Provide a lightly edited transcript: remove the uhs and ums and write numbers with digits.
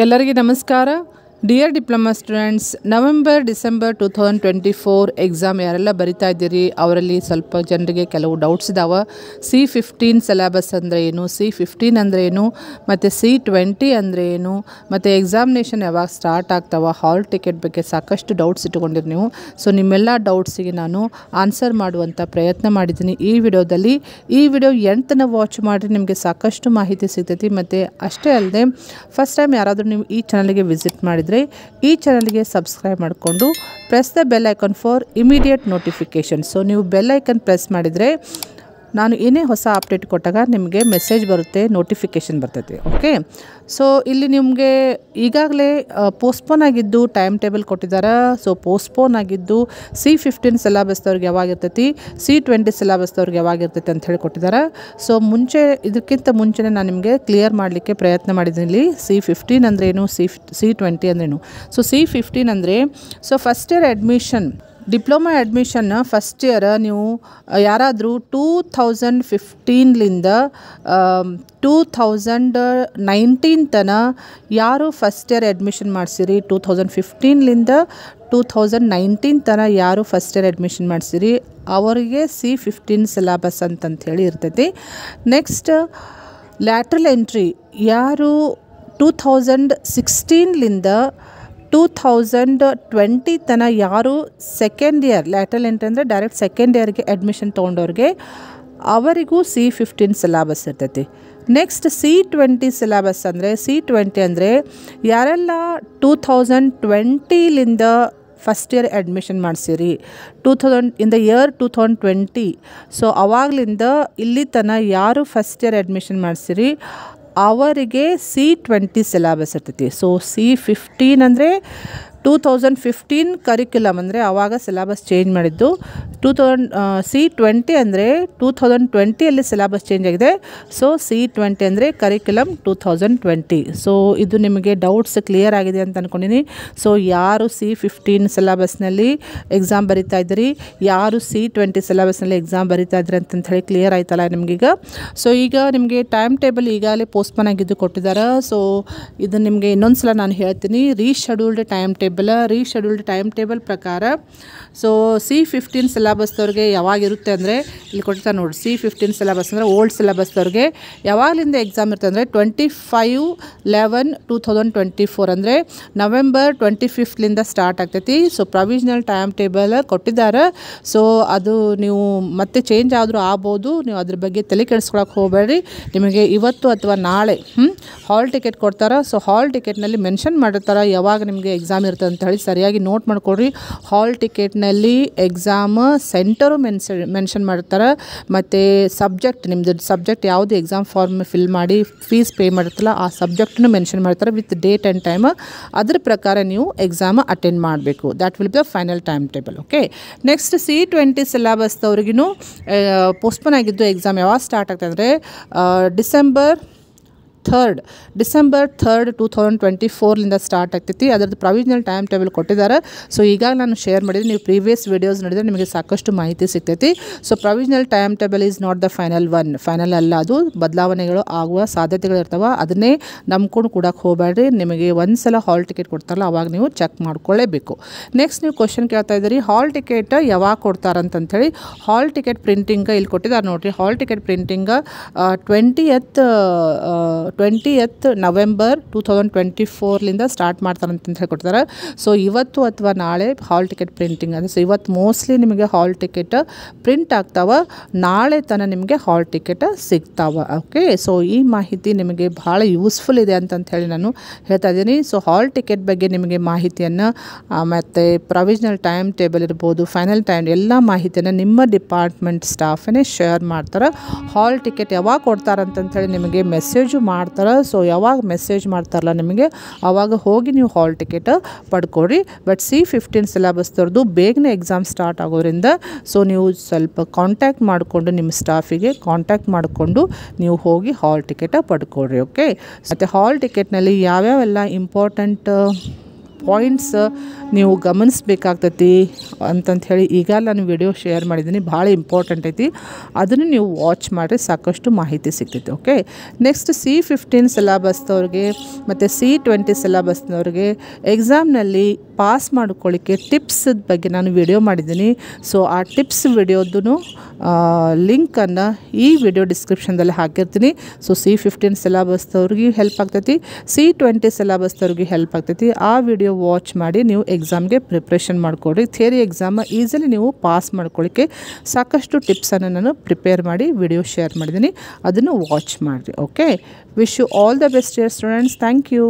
ಎಲ್ಲರಿಗೆ ನಮಸ್ಕಾರ. Dear diploma students, November December 2024 exam ಯಾರೆಲ್ಲ ಬರಿತಾ ಇದ್ದೀರಿ ಅವರಲ್ಲಿ ಸ್ವಲ್ಪ ಜನರಿಗೆ ಕೆಲವು ಡೌಟ್ಸ್ ಇದ್ದಾವೆ. C15 ಸಿಲೆಬಸ್ ಅಂದರೆ ಏನು, C15 ಅಂದರೆ ಏನು, ಮತ್ತು C20 ಅಂದರೆ ಏನು, ಮತ್ತು ಎಕ್ಸಾಮಿನೇಷನ್ ಯಾವಾಗ ಸ್ಟಾರ್ಟ್ ಆಗ್ತಾವೆ, ಹಾಲ್ ಟಿಕೆಟ್ ಬಗ್ಗೆ ಸಾಕಷ್ಟು ಡೌಟ್ಸ್ ಇಟ್ಟುಕೊಂಡಿರಿ ನೀವು. ಸೊ ನಿಮ್ಮೆಲ್ಲ ಡೌಟ್ಸಿಗೆ ನಾನು ಆನ್ಸರ್ ಮಾಡುವಂಥ ಪ್ರಯತ್ನ ಮಾಡಿದ್ದೀನಿ ಈ ವಿಡಿಯೋದಲ್ಲಿ. ಈ ವಿಡಿಯೋ ಎಂಟನ ವಾಚ್ ಮಾಡಿರಿ, ನಿಮಗೆ ಸಾಕಷ್ಟು ಮಾಹಿತಿ ಸಿಗ್ತೈತಿ. ಮತ್ತು ಅಷ್ಟೇ ಅಲ್ಲದೆ ಫಸ್ಟ್ ಟೈಮ್ ಯಾರಾದರೂ ನೀವು ಈ ಚಾನಲ್ಗೆ ವಿಸಿಟ್ ಮಾಡಿದರೆ ಈ ಚಾನಲ್ಗೆ ಸಬ್ಸ್ಕ್ರೈಬ್ ಮಾಡಿಕೊಂಡು press the bell icon for immediate notification. So ನೀವು ಬೆಲ್ ಐಕನ್ ಪ್ರೆಸ್ ಮಾಡಿದರೆ ನಾನು ಏನೇ ಹೊಸ ಅಪ್ಡೇಟ್ ಕೊಟ್ಟಾಗ ನಿಮಗೆ ಮೆಸೇಜ್ ಬರುತ್ತೆ, ನೋಟಿಫಿಕೇಷನ್ ಬರ್ತೈತೆ. ಓಕೆ, ಸೊ ಇಲ್ಲಿ ನಿಮಗೆ ಈಗಾಗಲೇ ಪೋಸ್ಟ್ಪೋನ್ ಆಗಿದ್ದು ಟೈಮ್ ಟೇಬಲ್ ಕೊಟ್ಟಿದ್ದಾರೆ. ಸೊ ಪೋಸ್ಟ್ಪೋನ್ ಆಗಿದ್ದು C15 ಸಿಲೆಬಸ್ದವ್ರಿಗೆ ಯಾವಾಗಿರ್ತೈತಿ, C20 ಸಿಲೆಬಸ್ದವ್ರಿಗೆ ಯಾವಾಗಿರ್ತೈತಿ ಅಂತ ಹೇಳಿ ಕೊಟ್ಟಿದ್ದಾರೆ. ಸೊ ಇದಕ್ಕಿಂತ ಮುಂಚೆನೇ ನಾನು ನಿಮಗೆ ಕ್ಲಿಯರ್ ಮಾಡಲಿಕ್ಕೆ ಪ್ರಯತ್ನ ಮಾಡಿದ್ದೀನಿ. ಇಲ್ಲಿ C15 ಅಂದ್ರೇನು, C20 ಅಂದ್ರೇನು. ಸೊ C15 ಅಂದರೆ ಫಸ್ಟ್ ಇಯರ್ ಅಡ್ಮಿಷನ್, ಡಿಪ್ಲೊಮಾ ಅಡ್ಮಿಷನ್ನ ಫಸ್ಟ್ ಇಯರ್ ನೀವು ಯಾರಾದರೂ 2015ಲಿಂದ 2019 ತನಕ ಯಾರು ಫಸ್ಟ್ ಇಯರ್ ಅಡ್ಮಿಷನ್ ಮಾಡಿಸಿರಿ, 2015ಲಿಂದ 2019 ತನಕ ಯಾರು ಫಸ್ಟ್ ಇಯರ್ ಅಡ್ಮಿಷನ್ ಮಾಡಿಸಿರಿ ಅವರಿಗೆ C15 ಸಿಲೆಬಸ್ ಅಂತಂಥೇಳಿ ಇರ್ತೈತಿ. ನೆಕ್ಸ್ಟ್ ಲ್ಯಾಟ್ರಲ್ ಎಂಟ್ರಿ, ಯಾರು 2016ಲಿಂದ 2020 ತನಕ ಯಾರು ಸೆಕೆಂಡ್ ಇಯರ್ ಲ್ಯಾಟ್ರಲ್ ಎಂಟ್ರಿ ಅಂದರೆ ಡೈರೆಕ್ಟ್ ಸೆಕೆಂಡ್ ಇಯರ್ಗೆ ಅಡ್ಮಿಷನ್ ತೊಗೊಂಡವ್ರಿಗೆ ಅವರಿಗೂ C15 ಸಿಲೆಬಸ್ ಇರ್ತೈತಿ. ನೆಕ್ಸ್ಟ್ C20 ಸಿಲೆಬಸ್ ಅಂದರೆ C20 ಅಂದರೆ ಯಾರೆಲ್ಲ 2020ಲಿಂದ ಫಸ್ಟ್ ಇಯರ್ ಅಡ್ಮಿಷನ್ ಮಾಡಿಸಿರಿ, 2020. ಸೊ ಅವಾಗಲಿಂದ ಇಲ್ಲಿ ತನಕ ಯಾರು ಫಸ್ಟ್ ಇಯರ್ ಅಡ್ಮಿಷನ್ ಮಾಡಿಸಿರಿ ಅವರಿಗೆ C20 ಸಿಲೆಬಸ್ ಇರ್ತೈತಿ. ಸೊ C15 ಅಂದರೆ 2015 ಕರಿಕ್ಯುಲಮ್ ಅಂದರೆ ಆವಾಗ ಸಿಲೆಬಸ್ ಚೇಂಜ್ ಮಾಡಿದ್ದು. C20 ಅಂದರೆ 2020ಯಲ್ಲಿ ಸಿಲೆಬಸ್ ಚೇಂಜ್ ಆಗಿದೆ. ಸೊ C20 ಅಂದರೆ ಕರಿಕ್ಯುಲಮ್ 2020. ಸೊ ಇದು ನಿಮಗೆ ಡೌಟ್ಸ್ ಕ್ಲಿಯರ್ ಆಗಿದೆ ಅಂತ ಅಂದ್ಕೊಂಡಿನಿ. ಸೊ ಯಾರು C15 ಸಿಲೆಬಸ್ನಲ್ಲಿ ಎಕ್ಸಾಮ್ ಬರಿತಾ ಇದ್ದೀರಿ, ಯಾರು C20 ಸಿಲೆಬಸ್ನಲ್ಲಿ ಎಕ್ಸಾಮ್ ಬರಿತಾ ಇದ್ರಿ ಅಂತ ಹೇಳಿ ಕ್ಲಿಯರ್ ಆಯ್ತಲ್ಲ ನಿಮಗೀಗ. ಸೊ ಈಗ ನಿಮಗೆ ಟೈಮ್ ಟೇಬಲ್ ಈಗಾಗಲೇ ಪೋಸ್ಟ್ಪೋನ್ ಆಗಿದ್ದು ಕೊಟ್ಟಿದ್ದಾರೆ. ಸೊ ಇದು ನಿಮಗೆ ಇನ್ನೊಂದು ಸಲ ನಾನು ಹೇಳ್ತೀನಿ, ರೀಶೆಡ್ಯೂಲ್ಡ್ ಟೈಮ್ ಟೇಬಲ್ ಪ್ರಕಾರ ಸೊ C15 ಸಿಲೆಬಸ್ದವ್ರಿಗೆ ಯಾವಾಗಿರುತ್ತೆ ಅಂದರೆ ಇಲ್ಲಿ ಕೊಡ್ತಾರೆ ನೋಡಿ. C15 ಸಿಲೆಬಸ್ ಅಂದರೆ ಓಲ್ಡ್ ಸಿಲೆಬಸ್ದವ್ರಿಗೆ ಯಾವಾಗಲಿಂದ ಎಕ್ಸಾಮ್ ಇರುತ್ತೆ ಅಂದರೆ 25/11/2024 ಅಂದರೆ ನವೆಂಬರ್ 25ಲಿಂದ ಸ್ಟಾರ್ಟ್ ಆಗ್ತೈತಿ. ಸೊ ಪ್ರೊವಿಷನಲ್ ಟೈಮ್ ಟೇಬಲ್ ಕೊಟ್ಟಿದ್ದಾರೆ. ಸೊ ಅದು ನೀವು ಮತ್ತೆ ಚೇಂಜ್ ಆದರೂ ಆಗ್ಬೋದು, ನೀವು ಅದ್ರ ಬಗ್ಗೆ ತಲೆ ಕೆಡಿಸ್ಕೊಳಕ್ಕೆ ಹೋಗಬೇಡ್ರಿ. ನಿಮಗೆ ಇವತ್ತು ಅಥವಾ ನಾಳೆ ಹಾಲ್ ಟಿಕೆಟ್ ಕೊಡ್ತಾರೆ. ಸೊ ಹಾಲ್ ಟಿಕೆಟ್ನಲ್ಲಿ ಮೆನ್ಷನ್ ಮಾಡಿರ್ತಾರೆ ಯಾವಾಗ ನಿಮಗೆ ಎಕ್ಸಾಮ್ ಇರ್ತದೆ ಅಂತ ಹೇಳಿ, ಸರಿಯಾಗಿ ನೋಟ್ ಮಾಡ್ಕೊಡ್ರಿ. ಹಾಲ್ ಟಿಕೆಟ್ನಲ್ಲಿ ಎಕ್ಸಾಮ್ ಸೆಂಟರು ಮೆನ್ಷನ್ ಮಾಡ್ತಾರೆ, ಮತ್ತು ಸಬ್ಜೆಕ್ಟ್ ನಿಮ್ಮದು ಸಬ್ಜೆಕ್ಟ್ ಯಾವುದು ಎಕ್ಸಾಮ್ ಫಾರ್ಮ್ ಫಿಲ್ ಮಾಡಿ ಫೀಸ್ ಪೇ ಮಾಡಿರ್ತಲ್ಲ ಆ ಸಬ್ಜೆಕ್ಟನ್ನು ಮೆನ್ಷನ್ ಮಾಡ್ತಾರೆ ವಿತ್ ಡೇಟ್ ಆ್ಯಂಡ್ ಟೈಮ್. ಅದ್ರ ಪ್ರಕಾರ ನೀವು ಎಕ್ಸಾಮ್ ಅಟೆಂಡ್ ಮಾಡಬೇಕು. That will be the final time table. Okay, next C20 ಸಿಲೆಬಸ್ದವ್ರಿಗೂ ಪೋಸ್ಟ್ಪೋನ್ ಆಗಿದ್ದು ಎಕ್ಸಾಮ್ ಯಾವಾಗ ಸ್ಟಾರ್ಟ್ ಆಗ್ತದೆ ಅಂದರೆ ಡಿಸೆಂಬರ್ 3rd 2024ಲಿಂದ ಸ್ಟಾರ್ಟ್ ಆಗ್ತೈತಿ. ಅದರದ್ದು ಪ್ರೊವಿಷನಲ್ ಟೈಮ್ ಟೇಬಲ್ ಕೊಟ್ಟಿದ್ದಾರೆ. ಸೊ ಈಗಾಗ ನಾನು ಶೇರ್ ಮಾಡಿದ್ದೀನಿ, ನೀವು ಪ್ರೀವಿಯಸ್ ವಿಡಿಯೋಸ್ ನೋಡಿದರೆ ನಿಮಗೆ ಸಾಕಷ್ಟು ಮಾಹಿತಿ ಸಿಗ್ತೈತಿ. So provisional time table is not the final one, final ಅಲ್ಲ, ಅದು ಬದಲಾವಣೆಗಳು ಆಗುವ ಸಾಧ್ಯತೆಗಳು ಇರ್ತವೆ. ಅದನ್ನೇ ನಂಬ್ಕೊಂಡು ಕೊಡೋಕೆ ಹೋಗಬೇಡ್ರಿ. ನಿಮಗೆ ಒಂದು ಸಲ ಹಾಲ್ ಟಿಕೆಟ್ ಕೊಡ್ತಾರಲ್ಲ ಅವಾಗ ನೀವು ಚೆಕ್ ಮಾಡ್ಕೊಳ್ಳೇಬೇಕು. ನೆಕ್ಸ್ಟ್ ನೀವು ಕ್ವಶನ್ ಕೇಳ್ತಾ ಇದ್ದೀರಿ, ಹಾಲ್ ಟಿಕೆಟ್ ಯಾವಾಗ ಕೊಡ್ತಾರಂತಂಥೇಳಿ. ಹಾಲ್ ಟಿಕೆಟ್ ಪ್ರಿಂಟಿಂಗ್ ಇಲ್ಲಿ ಕೊಟ್ಟಿದ್ದಾರೆ ನೋಡಿರಿ. Hall ticket printing 20th November 2024ಲಿಂದ ಸ್ಟಾರ್ಟ್ ಮಾಡ್ತಾರಂತ ಹೇಳಿ ಕೊಡ್ತಾರೆ. ಸೊ ಇವತ್ತು ಅಥವಾ ನಾಳೆ ಹಾಲ್ ಟಿಕೆಟ್ ಪ್ರಿಂಟಿಂಗ್ ಅಂದರೆ ಸೊ ಇವತ್ತು ಮೋಸ್ಟ್ಲಿ ನಿಮಗೆ ಹಾಲ್ ಟಿಕೆಟ್ ಪ್ರಿಂಟ್ ಆಗ್ತಾವೆ, ನಾಳೆ ತನಕ ನಿಮಗೆ ಹಾಲ್ ಟಿಕೆಟ್ ಸಿಗ್ತಾವೆ. ಓಕೆ, ಸೊ ಈ ಮಾಹಿತಿ ನಿಮಗೆ ಭಾಳ ಯೂಸ್ಫುಲ್ ಇದೆ ಅಂತ ಹೇಳಿ ನಾನು ಹೇಳ್ತಾ ಇದ್ದೀನಿ. ಸೊ ಹಾಲ್ ಟಿಕೆಟ್ ಬಗ್ಗೆ ನಿಮಗೆ ಮಾಹಿತಿಯನ್ನು ಮತ್ತು ಪ್ರೊವಿಷನಲ್ ಟೈಮ್ ಟೇಬಲ್ ಇರ್ಬೋದು, ಫೈನಲ್ ಟೈಮ್ ಎಲ್ಲ ಮಾಹಿತಿಯನ್ನು ನಿಮ್ಮ ಡಿಪಾರ್ಟ್ಮೆಂಟ್ ಸ್ಟಾಫೇ ಶೇರ್ ಮಾಡ್ತಾರೆ. ಹಾಲ್ ಟಿಕೆಟ್ ಯಾವಾಗ ಕೊಡ್ತಾರಂತಂಥೇಳಿ ನಿಮಗೆ ಮೆಸೇಜು ಮಾಡ್ತಾರೆ. ಸೊ ಯಾವಾಗ ಮೆಸೇಜ್ ಮಾಡ್ತಾರಲ್ಲ ನಿಮಗೆ ಆವಾಗ ಹೋಗಿ ನೀವು ಹಾಲ್ ಟಿಕೆಟ್ ಪಡ್ಕೊಡ್ರಿ. ಬಟ್ C15 ಸಿಲೆಬಸ್ದವ್ರದ್ದು ಬೇಗನೆ ಎಕ್ಸಾಮ್ ಸ್ಟಾರ್ಟ್ ಆಗೋದ್ರಿಂದ ಸೊ ನೀವು ಸ್ವಲ್ಪ ಕಾಂಟ್ಯಾಕ್ಟ್ ಮಾಡಿಕೊಂಡು ನಿಮ್ಮ ಸ್ಟಾಫಿಗೆ ಕಾಂಟ್ಯಾಕ್ಟ್ ಮಾಡಿಕೊಂಡು ನೀವು ಹೋಗಿ ಹಾಲ್ ಟಿಕೆಟ್ ಪಡ್ಕೊಡ್ರಿ. ಓಕೆ, ಮತ್ತು ಹಾಲ್ ಟಿಕೆಟ್ನಲ್ಲಿ ಯಾವ್ಯಾವೆಲ್ಲ ಇಂಪಾರ್ಟೆಂಟ್ ಪಾಯಿಂಟ್ಸ್ ನೀವು ಗಮನಿಸಬೇಕಾಗ್ತೈತಿ ಅಂತಂತ ಹೇಳಿ ಈಗ ನಾನು ವಿಡಿಯೋ ಶೇರ್ ಮಾಡಿದ್ದೀನಿ. ಭಾಳ ಇಂಪಾರ್ಟೆಂಟ್ ಐತಿ, ಅದನ್ನು ನೀವು ವಾಚ್ ಮಾಡಿದ್ರೆ ಸಾಕಷ್ಟು ಮಾಹಿತಿ ಸಿಗ್ತೈತಿ. ಓಕೆ, ನೆಕ್ಸ್ಟ್ C15 ಸಿಲೆಬಸ್ದವ್ರಿಗೆ ಮತ್ತು C20 ಸಿಲೆಬಸ್ನವ್ರಿಗೆ ಎಕ್ಸಾಮ್ನಲ್ಲಿ ಪಾಸ್ ಮಾಡ್ಕೊಳ್ಳಿಕ್ಕೆ ಟಿಪ್ಸ್ ಬಗ್ಗೆ ನಾನು ವಿಡಿಯೋ ಮಾಡಿದ್ದೀನಿ. ಸೊ ಆ ಟಿಪ್ಸ್ ವಿಡಿಯೋದು ಲಿಂಕನ್ನು ಈ ವಿಡಿಯೋ ಡಿಸ್ಕ್ರಿಪ್ಷನ್ದಲ್ಲಿ ಹಾಕಿರ್ತೀನಿ. ಸೊ C15 ಸಿಲೆಬಸ್ದವ್ರಿಗೆ ಹೆಲ್ಪ್ ಆಗ್ತೈತಿ, C20 ಸಿಲೆಬಸ್ದವ್ರಿಗೆ ಹೆಲ್ಪ್ ಆಗ್ತೈತಿ. ಆ ವಿಡಿಯೋ ವಾಚ್ ಮಾಡಿ ನೀವು ಎಕ್ಸಾಮ್ಗೆ ಪ್ರಿಪ್ರೇಷನ್ ಮಾಡಿಕೊಡ್ರಿ. ಥಿಯರಿ ಎಕ್ಸಾಮ್ ಈಸಿಲಿ ನೀವು ಪಾಸ್ ಮಾಡ್ಕೊಳ್ಳಿಕ್ಕೆ ಸಾಕಷ್ಟು ಟಿಪ್ಸನ್ನು ನಾನು ಪ್ರಿಪೇರ್ ಮಾಡಿ ವಿಡಿಯೋ ಶೇರ್ ಮಾಡಿದ್ದೀನಿ, ಅದನ್ನು ವಾಚ್ ಮಾಡಿರಿ. Okay, wish you all the best dear students. Thank you.